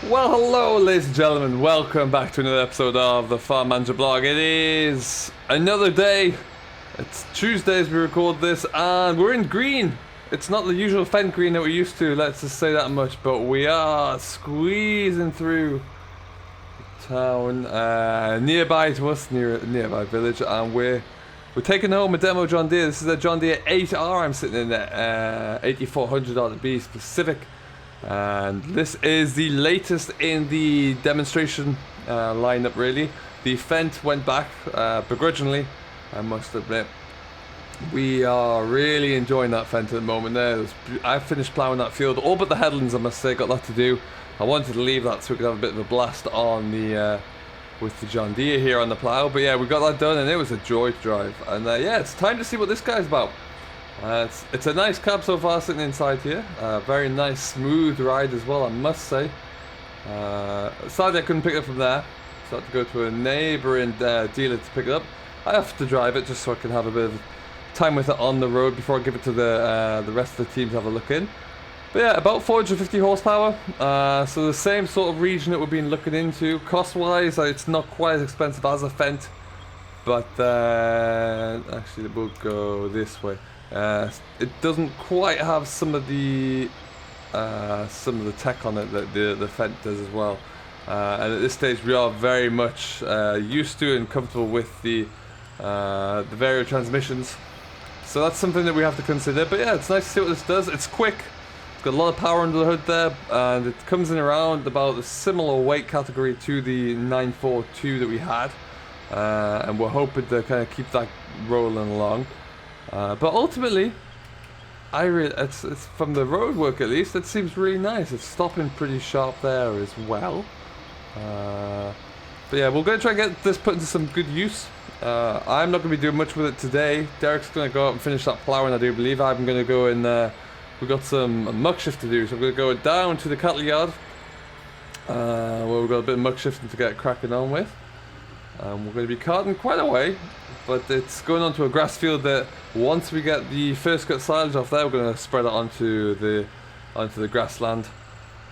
Well, hello, ladies and gentlemen. Welcome back to another episode of the Farm Manager Blog. It is another day. It's Tuesday as we record this, and we're in green. It's not the usual Fendt green that we're used to, let's just say that much, but we are squeezing through town nearby to us, nearby village, and we're taking home a demo John Deere. This is a John Deere 8R. I'm sitting in the 8400 B Specific. And this is the latest in the demonstration lineup, really. The Fendt went back begrudgingly, I must admit. We are really enjoying that Fendt at the moment there. I finished ploughing that field, all but the headlands, I must say, got that to do. I wanted to leave that so we could have a bit of a blast on the with the John Deere here on the plough. But yeah, we got that done and it was a joy to drive. And yeah, it's time to see what this guy's about. It's a nice cab so far sitting inside here. Very nice smooth ride as well, I must say. Sadly I couldn't pick it up from there, so I had to go to a neighbouring dealer to pick it up. I have to drive it just so I can have a bit of time with it on the road before I give it to the rest of the team to have a look in. But yeah, about 450 horsepower, so the same sort of region that we've been looking into. Cost wise, it's not quite as expensive as a Fendt, but actually we'll go this way. It doesn't quite have some of the tech on it that the Fendt does as well, and at this stage we are very much used to and comfortable with the various transmissions, so that's something that we have to consider. But yeah, it's nice to see what this does. It's quick, it's got a lot of power under the hood there, and it comes in around about a similar weight category to the 942 that we had, and we're hoping to kind of keep that rolling along. But ultimately, it's from the road work at least, it seems really nice. It's stopping pretty sharp there as well. But yeah, we're going to try and get this put into some good use. I'm not going to be doing much with it today. Derek's going to go out and finish that ploughing, I do believe. I'm going to go in, we've got some muck shift to do, so I'm going to go down to the cattle yard, where we've got a bit of muck shifting to get cracking on with. We're going to be carting quite a way, but it's going onto a grass field that once we get the first cut silage off there, we're going to spread it onto the grassland.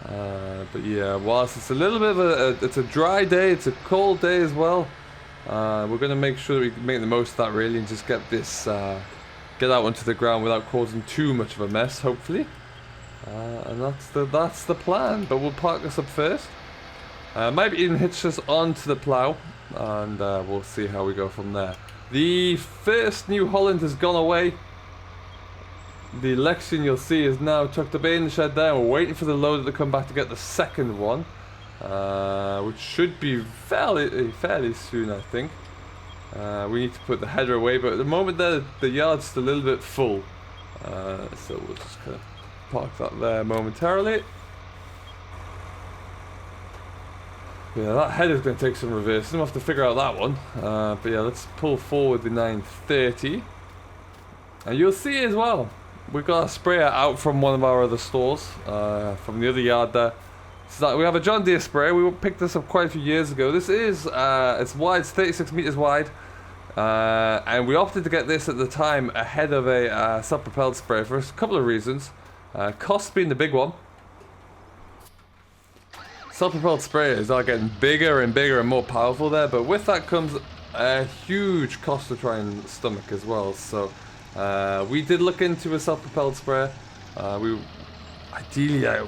But yeah, whilst it's a little bit of it's a dry day, it's a cold day as well, we're going to make sure that we make the most of that really and just get this get out onto the ground without causing too much of a mess, hopefully. And that's the plan. But we'll park this up first. Maybe even hitch this onto the plough, and we'll see how we go from there. The first New Holland has gone away. The Lexion, you'll see, is now tucked away in the shed there. We're waiting for the loader to come back to get the second one, which should be fairly soon, I think. We need to put the header away, but at the moment the yard's still a little bit full, so we'll just kind of park that there momentarily. Yeah, that header's going to take some reversing. We'll have to figure out that one. But yeah, let's pull forward the 930. And you'll see as well, we've got a sprayer out from one of our other stores, from the other yard there. So we have a John Deere sprayer. We picked this up quite a few years ago. This is, it's wide, it's 36 meters wide. And we opted to get this at the time ahead of a self-propelled sprayer for a couple of reasons. Cost being the big one. Self-propelled sprayers are getting bigger and bigger and more powerful there, but with that comes a huge cost to try and stomach as well. So we did look into a self-propelled sprayer. I really had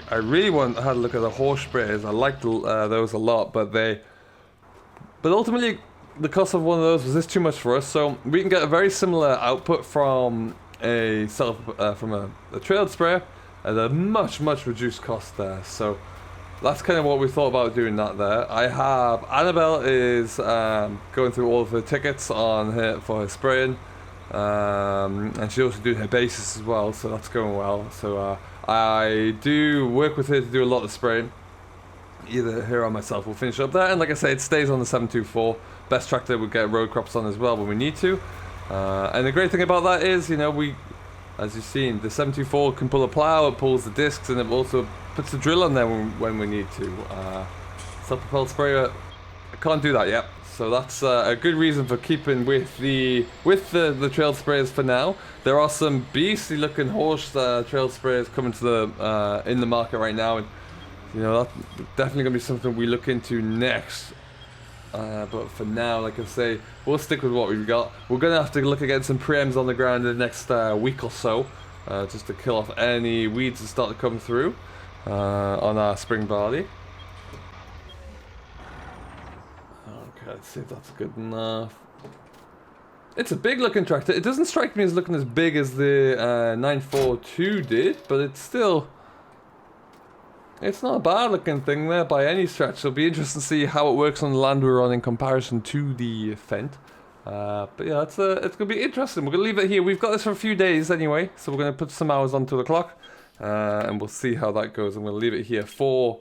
a look at the horse sprayers. I liked those a lot, but ultimately the cost of one of those was just too much for us. So we can get a very similar output from a trailed sprayer at a much reduced cost there. So that's kind of what we thought about doing that there. I have Annabelle is going through all of her tickets on her for her spraying, and she's also doing her basis as well, so that's going well. So I do work with her to do a lot of spraying. Either her or myself will finish up there, and like I say, it stays on the 724. Best tractor would get road crops on as well when we need to. And the great thing about that is, you know, as you've seen, the 724 can pull a plow, it pulls the discs, and it also puts the drill on there when we need to. Self-propelled sprayer, I can't do that yet, so that's a good reason for keeping with the trail sprayers for now. There are some beastly looking horse trail sprayers coming to the in the market right now, and You know, that's definitely going to be something we look into next. But for now, like I say, we'll stick with what we've got. We're going to have to look at getting some preems on the ground in the next week or so. Just to kill off any weeds that start to come through on our spring barley. Okay, let's see if that's good enough. It's a big looking tractor. It doesn't strike me as looking as big as the 942 did, but it's still... It's not a bad looking thing there by any stretch. It'll be interesting to see how it works on the land we're on in comparison to the Fendt. But yeah, it's going to be interesting. We're going to leave it here. We've got this for a few days anyway, so we're going to put some hours onto the clock. And we'll see how that goes. I'm going to leave it here for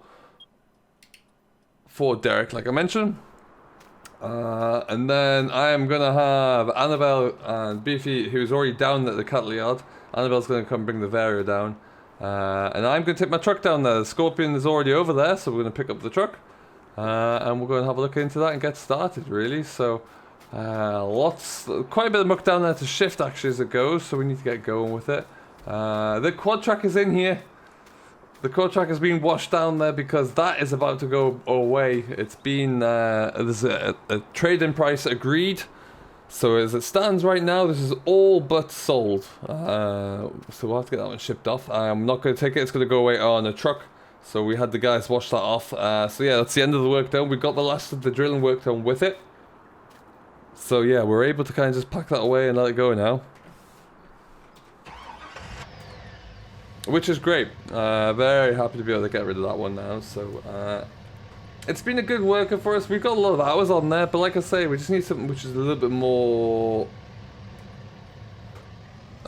Derek, like I mentioned. And then I am going to have Annabelle and Beefy, who's already down at the cattle yard. Annabelle's going to come bring the Vario down. And I'm going to take my truck down there. The Scorpion is already over there, so we're going to pick up the truck. And we're going to have a look into that and get started, really. So, quite a bit of muck down there to shift, actually, as it goes. So we need to get going with it. The quad track is in here. The quad track has been washed down there because that is about to go away. It's been, there's a trade-in price agreed. So as it stands right now, this is all but sold. So we'll have to get that one shipped off. I'm not going to take it. It's going to go away on a truck. So we had the guys wash that off. So yeah, that's the end of the work done. We got the last of the drilling work done with it. So yeah, we're able to kind of just pack that away and let it go now. Which is great. Very happy to be able to get rid of that one now. So it's been a good worker for us. We've got a lot of hours on there, but like I say, we just need something which is a little bit more...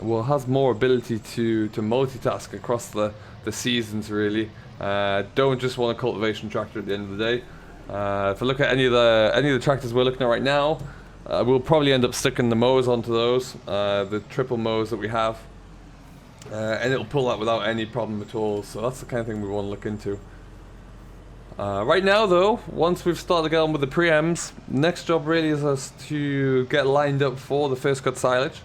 Well, has more ability to multitask across the seasons, really. Don't just want a cultivation tractor at the end of the day. If I look at any of the tractors we're looking at right now, we'll probably end up sticking the mows onto those, the triple mows that we have. And it'll pull that without any problem at all, so that's the kind of thing we want to look into. Right now though, once we've started to get on with the preems, next job really is us to get lined up for the first cut silage.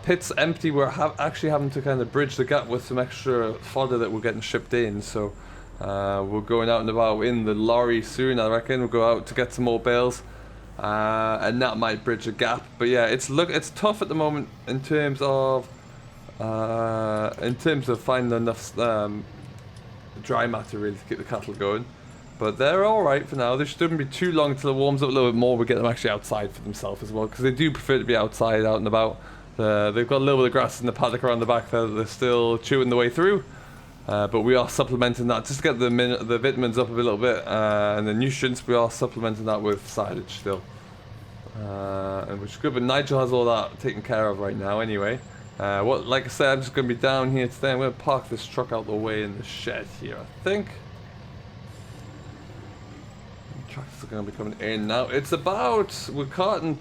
Pit's empty, we're actually having to kind of bridge the gap with some extra fodder that we're getting shipped in, so we're going out and about in the lorry soon, I reckon. We'll go out to get some more bales, and that might bridge a gap. But yeah, it's tough at the moment in terms of finding enough dry matter really to keep the cattle going. But they're alright for now. They shouldn't be too long until it warms up a little bit more. We get them actually outside for themselves as well, because they do prefer to be outside, out and about. They've got a little bit of grass in the paddock around the back there that they're still chewing the way through. But we are supplementing that just to get the vitamins up a little bit, and the nutrients. We are supplementing that with silage still, and which is good. But Nigel has all that taken care of right now anyway. Like I said, I'm just going to be down here today. I'm going to park this truck out the way in the shed here, I think. Trucks are going to be coming in now. It's we're carting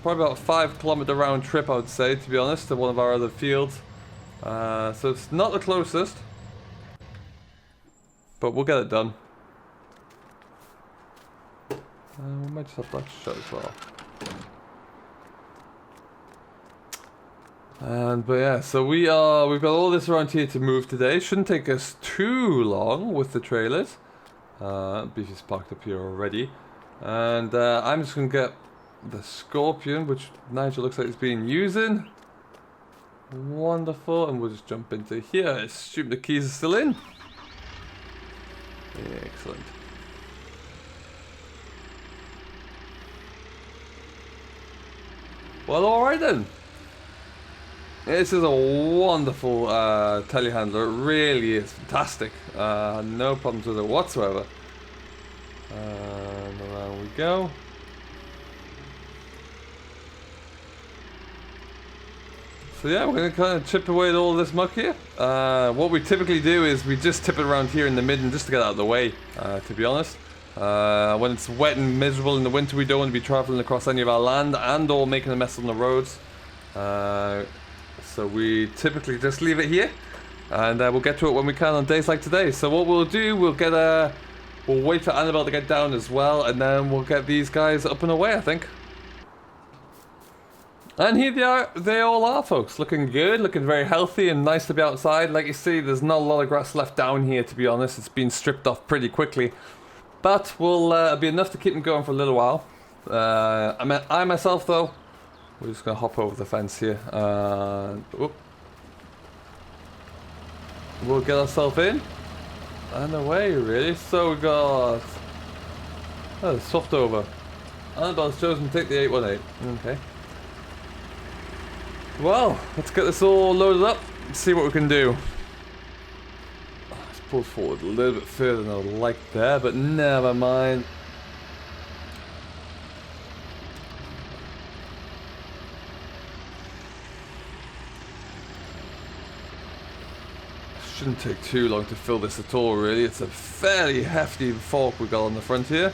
probably about a 5 kilometer round trip, I would say, to be honest, to one of our other fields. So it's not the closest, but we'll get it done. We might just have that shut as well. But yeah, so we've got all this around here to move today. Shouldn't take us too long with the trailers. Beefy's parked up here already, and I'm just gonna get the Scorpion, which Nigel looks like he's been using. Wonderful, and we'll just jump into here. Assume the keys are still in. Excellent. Well, alright then. This is a wonderful telehandler. It really is fantastic. No problems with it whatsoever. And around we go. So yeah, we're going to kind of chip away at all this muck here. What we typically do is we just tip it around here in the midden just to get out of the way, to be honest. When it's wet and miserable in the winter, we don't want to be traveling across any of our land and or making a mess on the roads. So we typically just leave it here, and we'll get to it when we can on days like today. So what we'll do, we'll wait for Annabelle to get down as well, and then we'll get these guys up and away, I think. And here they all are, folks. Looking good, looking very healthy and nice to be outside. Like you see, there's not a lot of grass left down here, to be honest. It's been stripped off pretty quickly. But will be enough to keep them going for a little while. I myself, though, we're just going to hop over the fence here. We'll get ourselves in. And away, really. So we got... Oh, swapped over. Annabelle's chosen to take the 818. Okay. Well, let's get this all loaded up and see what we can do. Let's pull forward a little bit further than I would like there, but never mind. Shouldn't take too long to fill this at all, really. It's a fairly hefty fork we got on the front here.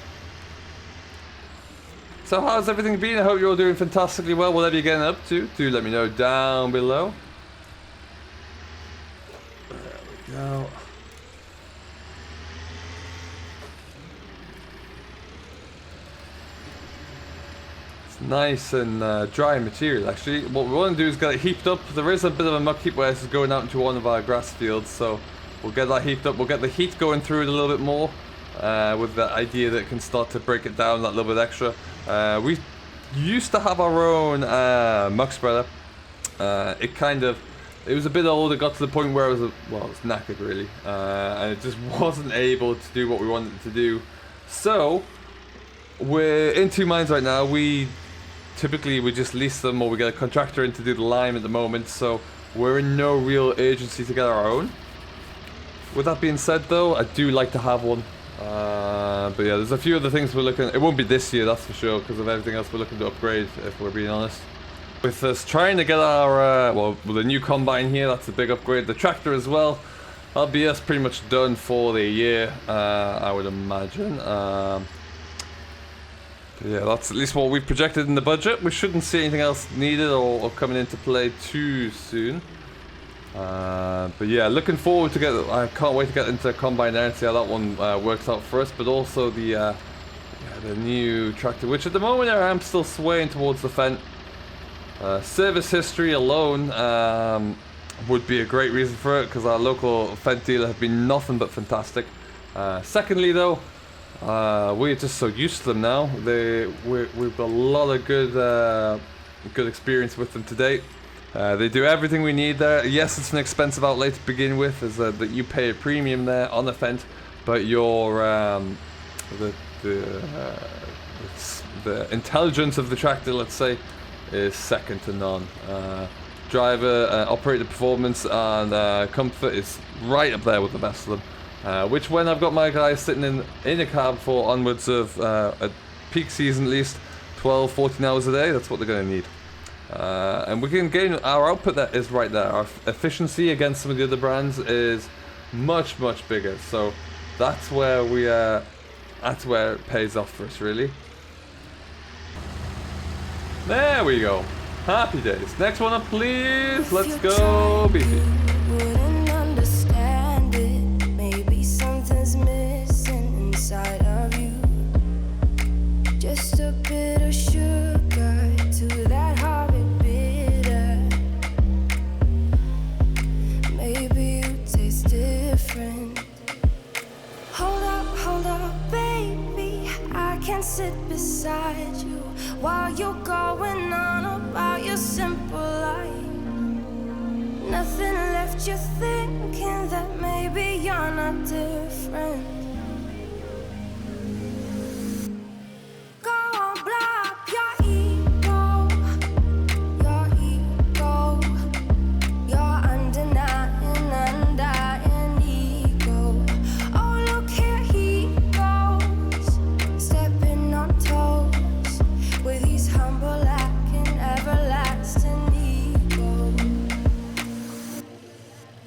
So how's everything been? I hope you're all doing fantastically well, whatever you're getting up to. Do let me know down below. There we go. It's nice and dry material, actually. What we want to do is get it heaped up. There is a bit of a muck heap where this is going out into one of our grass fields, so we'll get that heaped up. We'll get the heat going through it a little bit more. With the idea that it can start to break it down that little bit extra. We used to have our own muck spreader. It was a bit old. It got to the point where it was knackered, really, and it just wasn't able to do what we wanted it to do. So we're in two minds right now. We just lease them, or we get a contractor in to do the lime at the moment. So we're in no real urgency to get our own. With that being said, though, I do like to have one. But yeah, there's a few other things we're looking. It won't be this year, that's for sure, because of everything else we're looking to upgrade, if we're being honest. With us trying to get our the new combine here, that's a big upgrade. The tractor as well. That'll be us pretty much done for the year, I would imagine. But yeah, that's at least what we've projected in the budget. We shouldn't see anything else needed or coming into play too soon. But yeah, looking forward to I can't wait to get into Combine there and see how that one works out for us. But also the new tractor, which at the moment I am still swaying towards the Fendt. Service history alone would be a great reason for it, because our local Fendt dealer have been nothing but fantastic. Secondly, though, we're just so used to them now. We've got a lot of good experience with them to date. They do everything we need there. Yes, it's an expensive outlay to begin with, is that you pay a premium there on the Fendt, but your the intelligence of the tractor, let's say, is second to none. Driver, operator performance, and comfort is right up there with the best of them. Which, when I've got my guys sitting in a cab for onwards of a peak season, at least 12, 14 hours a day, that's what they're going to need. And we can gain our output that is right there. Our efficiency against some of the other brands is much bigger. So that's where that's where it pays off for us, really. There we go. Happy days. Next one up, please. Let's go, beefy. Wouldn't understand it. Maybe something's missing inside of you. Just a bit of sugar to that horrid bitter. Maybe you taste different. Hold up, baby. I can sit beside you while you're going on about your simple life. Nothing left you thinking that maybe you're not different.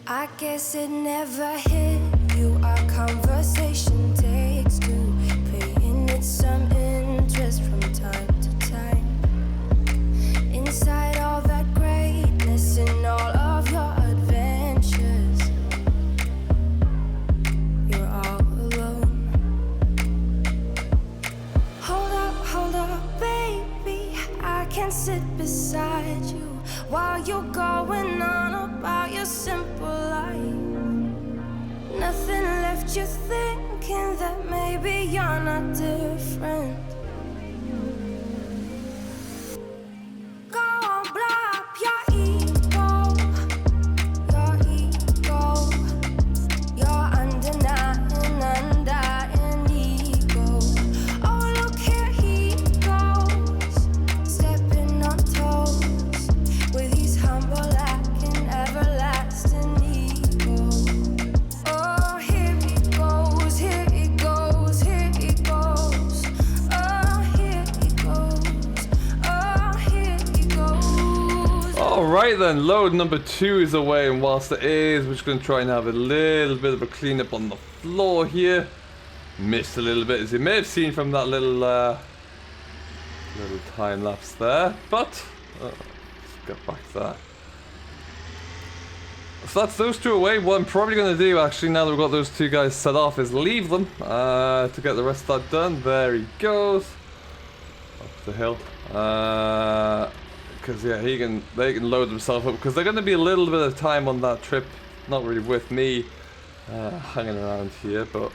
I guess it never hit you. Our conversation takes two, paying it some interest from time to time. Inside all that greatness and all of your adventures, you're all alone. Hold up, baby. I can sit beside while you're going on about your simple life. Nothing left you thinking that maybe you're not different. Go on, blow up your ego, your undenying, undying ego. Oh, look here he goes, stepping on toes with his humble lacking everlasting ego. Oh, here he goes, here he goes, here he goes. Oh, here he goes, oh, here he goes. Alright then, load number 2 is away, and whilst it is, we're just going to try and have a little bit of a cleanup on the floor here. Missed a little bit, as you may have seen from that little time lapse there, but let's get back to that. So that's those 2 away. What I'm probably going to do, actually, now that we've got those 2 guys set off, is leave them to get the rest of that done. There he goes. Up the hill. Because, yeah, they can load themselves up, because they're going to be a little bit of time on that trip. Not really with me hanging around here, but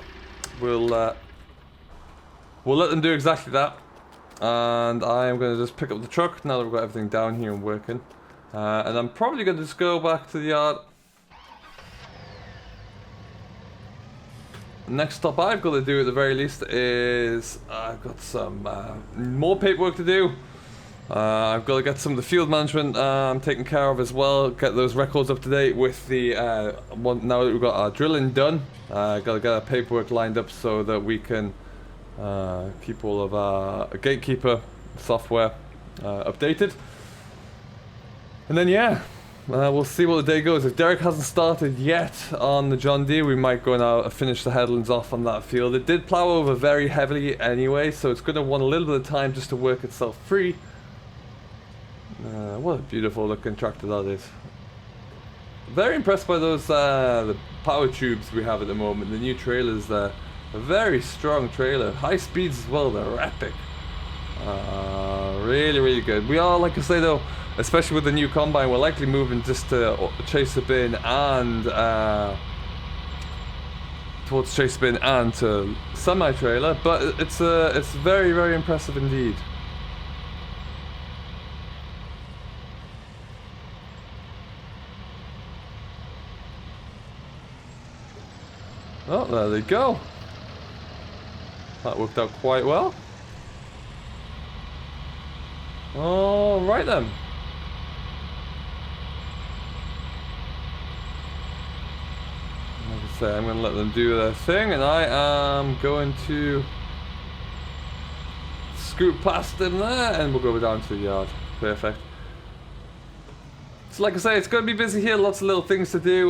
we'll let them do exactly that. And I'm going to just pick up the truck now that we've got everything down here and working. And I'm probably going to just go back to the yard. Next stop I've got to do at the very least is I've got some more paperwork to do. I've got to get some of the field management taken care of as well. Get those records up to date with the one, now that we've got our drilling done. Got to get our paperwork lined up so that we can keep all of our gatekeeper software updated. And then yeah, we'll see what the day goes. If Derek hasn't started yet on the John Deere, we might go now and finish the headlands off on that field. It did plow over very heavily anyway, so it's going to want a little bit of time just to work itself free. What a beautiful looking tractor that is. Very impressed by those the power tubes we have at the moment. The new trailers there, a very strong trailer, high speeds as well. They're epic. Really, really good. We are, like I say though, especially with the new combine, we're likely moving just to chase a bin and towards chase bin and to semi trailer. But it's very, very impressive indeed. Oh, there they go. That worked out quite well. All right then. Like I say, I'm going to let them do their thing, and I am going to scoot past them there, and we'll go down to the yard. Perfect. So like I say, it's going to be busy here, lots of little things to do.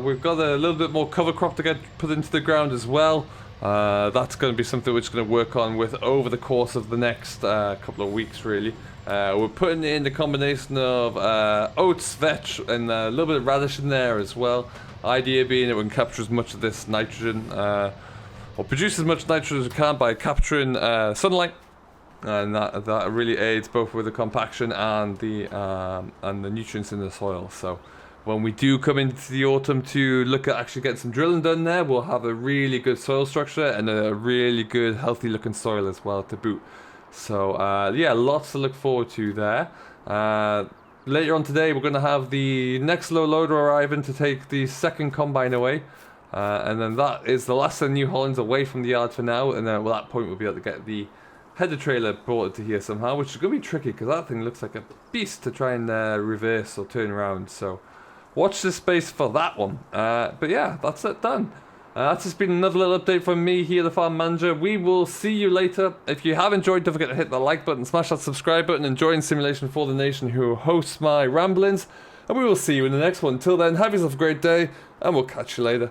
We've got a little bit more cover crop to get put into the ground as well. That's going to be something we're just going to work on with over the course of the next couple of weeks really. We're putting in the combination of oats, vetch, and a little bit of radish in there as well. Idea being it we can capture as much of this nitrogen, or produce as much nitrogen as we can by capturing sunlight. And that really aids both with the compaction and the nutrients in the soil. So when we do come into the autumn to look at actually getting some drilling done there, we'll have a really good soil structure and a really good healthy looking soil as well to boot. So yeah, lots to look forward to there. Later on today we're going to have the next low loader arriving to take the second combine away. And then that is the last of the New Hollands away from the yard for now. And then at that point we'll be able to get the header trailer brought to here somehow, which is going to be tricky because that thing looks like a beast to try and reverse or turn around. So watch this space for that one. But yeah, that's it done. That's just been another little update from me here, the farm manager. We will see you later. If you have enjoyed, don't forget to hit the like button, smash that subscribe button, and join Simulation for the Nation, who hosts my ramblings. And we will see you in the next one. Until then, have yourself a great day, and we'll catch you later.